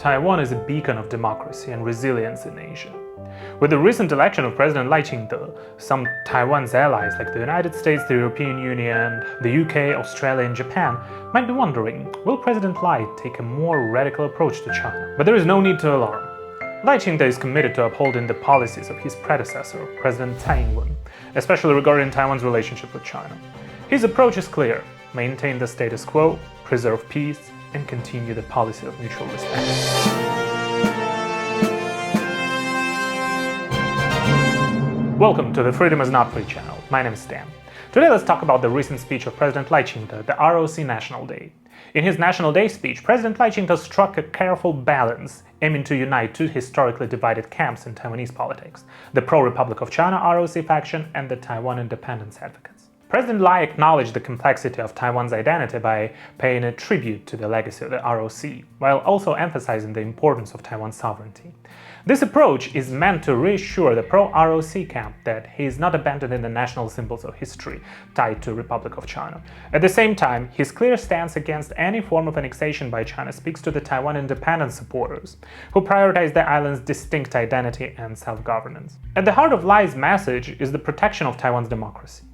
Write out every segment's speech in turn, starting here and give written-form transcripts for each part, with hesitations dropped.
Taiwan is a beacon of democracy and resilience in Asia. With the recent election of President Ching-te, some Taiwan's allies like the United States, the European Union, the UK, Australia and Japan might be wondering, will President Lai take a more radical approach to China? But there is no need to alarm. Ching-te is committed to upholding the policies of his predecessor, President Ing-wen, especially regarding Taiwan's relationship with China. His approach is clear: maintain the status quo, preserve peace, and continue the policy of mutual respect. Welcome to the Freedom is Not Free channel. My name is Stan. Today let's talk about the recent speech of President Ching-te at the ROC National Day. In his National Day speech, President Ching-te struck a careful balance, aiming to unite two historically divided camps in Taiwanese politics: the pro-Republic of China ROC faction and the Taiwan independence advocates. President Lai acknowledged the complexity of Taiwan's identity by paying a tribute to the legacy of the ROC, while also emphasizing the importance of Taiwan's sovereignty. This approach is meant to reassure the pro-ROC camp that he is not abandoning the national symbols of history tied to Republic of China. At the same time, his clear stance against any form of annexation by China speaks to the Taiwan independence supporters, who prioritize the island's distinct identity and self-governance. At the heart of Lai's message is the protection of Taiwan's democracy.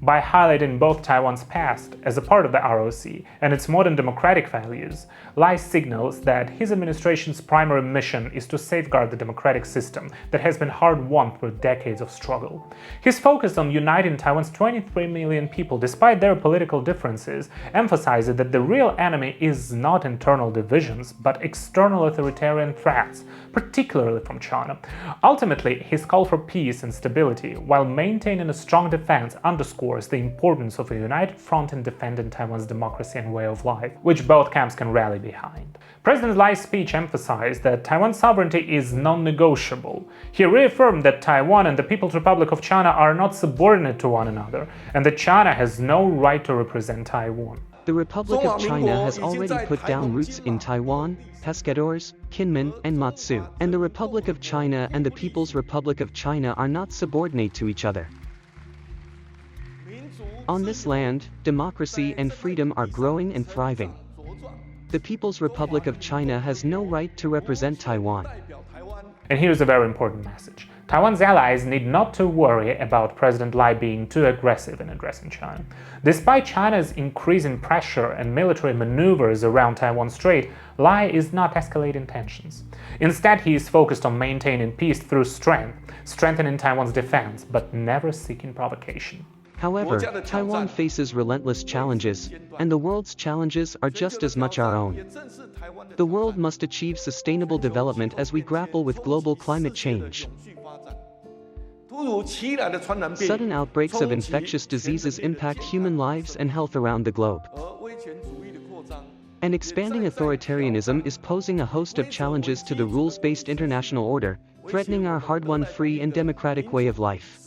By highlighting both Taiwan's past as a part of the ROC and its modern democratic values, Lai signals that his administration's primary mission is to safeguard the democratic system that has been hard-won through decades of struggle. His focus on uniting Taiwan's 23 million people despite their political differences emphasizes that the real enemy is not internal divisions, but external authoritarian threats, particularly from China. Ultimately, his call for peace and stability, while maintaining a strong defense, underscores the importance of a united front in defending Taiwan's democracy and way of life, which both camps can rally behind. President Lai's speech emphasized that Taiwan's sovereignty is non-negotiable. He reaffirmed that Taiwan and the People's Republic of China are not subordinate to one another, and that China has no right to represent Taiwan. The Republic of China has already put down roots in Taiwan, Pescadores, Kinmen, and Matsu, and the Republic of China and the People's Republic of China are not subordinate to each other. On this land, democracy and freedom are growing and thriving. The People's Republic of China has no right to represent Taiwan. And here's a very important message. Taiwan's allies need not to worry about President Lai being too aggressive in addressing China. Despite China's increasing pressure and military maneuvers around Taiwan Strait, Lai is not escalating tensions. Instead, he is focused on maintaining peace through strength, strengthening Taiwan's defense, but never seeking provocation. However, Taiwan faces relentless challenges, and the world's challenges are just as much our own. The world must achieve sustainable development as we grapple with global climate change. Sudden outbreaks of infectious diseases impact human lives and health around the globe. And expanding authoritarianism is posing a host of challenges to the rules-based international order, threatening our hard-won free and democratic way of life.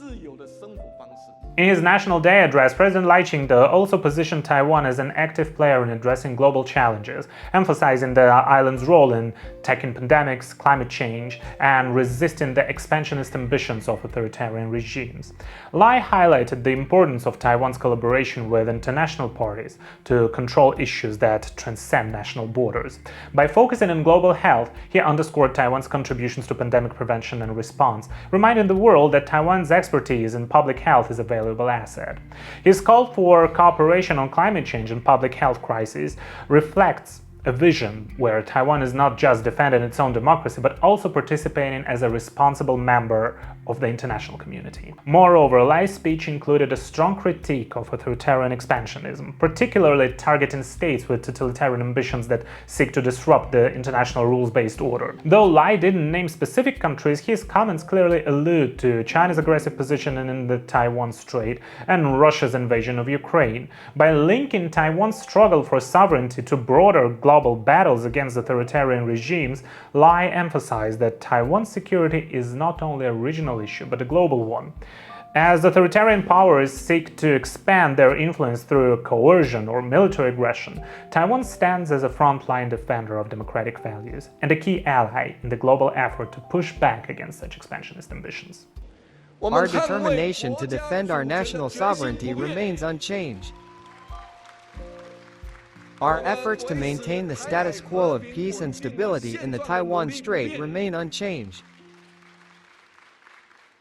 In his National Day address, President Ching-te also positioned Taiwan as an active player in addressing global challenges, emphasizing the island's role in tackling pandemics, climate change, and resisting the expansionist ambitions of authoritarian regimes. Lai highlighted the importance of Taiwan's collaboration with international parties to control issues that transcend national borders. By focusing on global health, he underscored Taiwan's contributions to pandemic prevention and response, reminding the world that Taiwan's expertise in public health is a valuable asset. His call for cooperation on climate change and public health crises reflects a vision where Taiwan is not just defending its own democracy, but also participating as a responsible member of the international community. Moreover, Lai's speech included a strong critique of authoritarian expansionism, particularly targeting states with totalitarian ambitions that seek to disrupt the international rules-based order. Though Lai didn't name specific countries, his comments clearly allude to China's aggressive position in the Taiwan Strait and Russia's invasion of Ukraine. By linking Taiwan's struggle for sovereignty to broader global battles against authoritarian regimes, Lai emphasized that Taiwan's security is not only a regional issue, but a global one. As authoritarian powers seek to expand their influence through coercion or military aggression, Taiwan stands as a frontline defender of democratic values and a key ally in the global effort to push back against such expansionist ambitions. Our determination to defend our national sovereignty remains unchanged. Our efforts to maintain the status quo of peace and stability in the Taiwan Strait remain unchanged.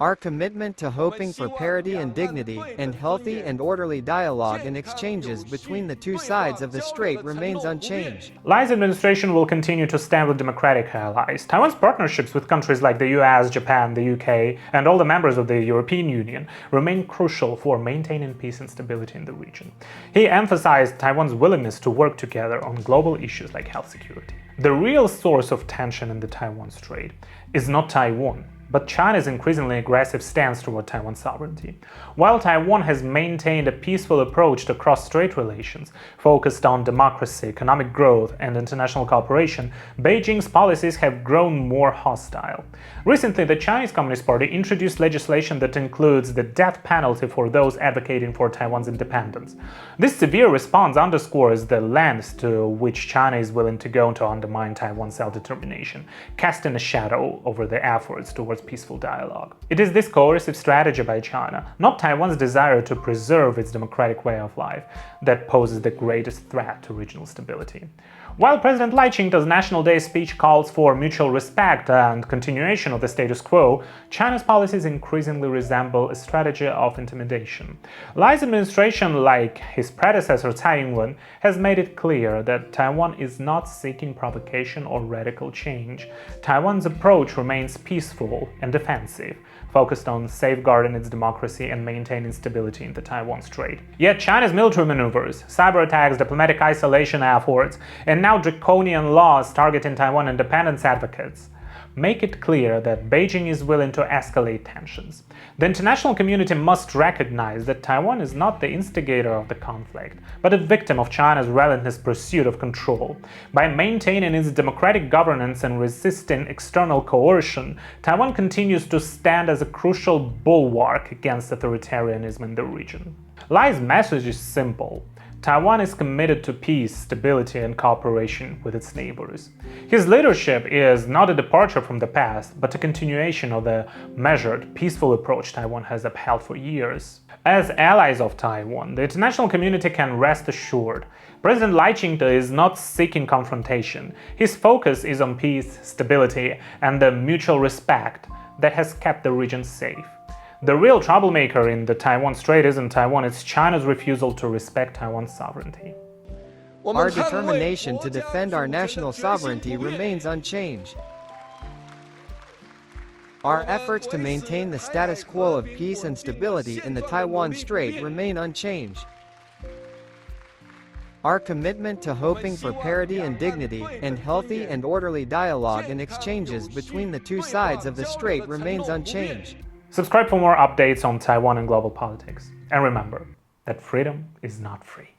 Our commitment to hoping for parity and dignity, and healthy and orderly dialogue and exchanges between the two sides of the strait remains unchanged. Li's administration will continue to stand with democratic allies. Taiwan's partnerships with countries like the US, Japan, the UK, and all the members of the European Union remain crucial for maintaining peace and stability in the region. He emphasized Taiwan's willingness to work together on global issues like health security. The real source of tension in the Taiwan Strait is not Taiwan, but China's increasingly aggressive stance toward Taiwan's sovereignty. While Taiwan has maintained a peaceful approach to cross-strait relations, focused on democracy, economic growth, and international cooperation, Beijing's policies have grown more hostile. Recently, the Chinese Communist Party introduced legislation that includes the death penalty for those advocating for Taiwan's independence. This severe response underscores the lengths to which China is willing to go to undermine Taiwan's self-determination, casting a shadow over the efforts towards peaceful dialogue. It is this coercive strategy by China, not Taiwan's desire to preserve its democratic way of life, that poses the greatest threat to regional stability. While President Lai Ching-te's National Day speech calls for mutual respect and continuation of the status quo, China's policies increasingly resemble a strategy of intimidation. Lai's administration, like his predecessor Tsai Ing-wen, has made it clear that Taiwan is not seeking provocation or radical change. Taiwan's approach remains peaceful and defensive, focused on safeguarding its democracy and maintaining stability in the Taiwan Strait. Yet China's military maneuvers, cyber attacks, diplomatic isolation efforts, and now draconian laws targeting Taiwan independence advocates make it clear that Beijing is willing to escalate tensions. The international community must recognize that Taiwan is not the instigator of the conflict, but a victim of China's relentless pursuit of control. By maintaining its democratic governance and resisting external coercion, Taiwan continues to stand as a crucial bulwark against authoritarianism in the region. Lai's message is simple. Taiwan is committed to peace, stability, and cooperation with its neighbors. His leadership is not a departure from the past, but a continuation of the measured, peaceful approach Taiwan has upheld for years. As allies of Taiwan, the international community can rest assured. President Lai Ching-te is not seeking confrontation. His focus is on peace, stability, and the mutual respect that has kept the region safe. The real troublemaker in the Taiwan Strait isn't Taiwan, it's China's refusal to respect Taiwan's sovereignty. Our determination to defend our national sovereignty remains unchanged. Our efforts to maintain the status quo of peace and stability in the Taiwan Strait remain unchanged. Our commitment to hoping for parity and dignity, and healthy and orderly dialogue and exchanges between the two sides of the strait remains unchanged. Subscribe for more updates on Taiwan and global politics. And remember that freedom is not free.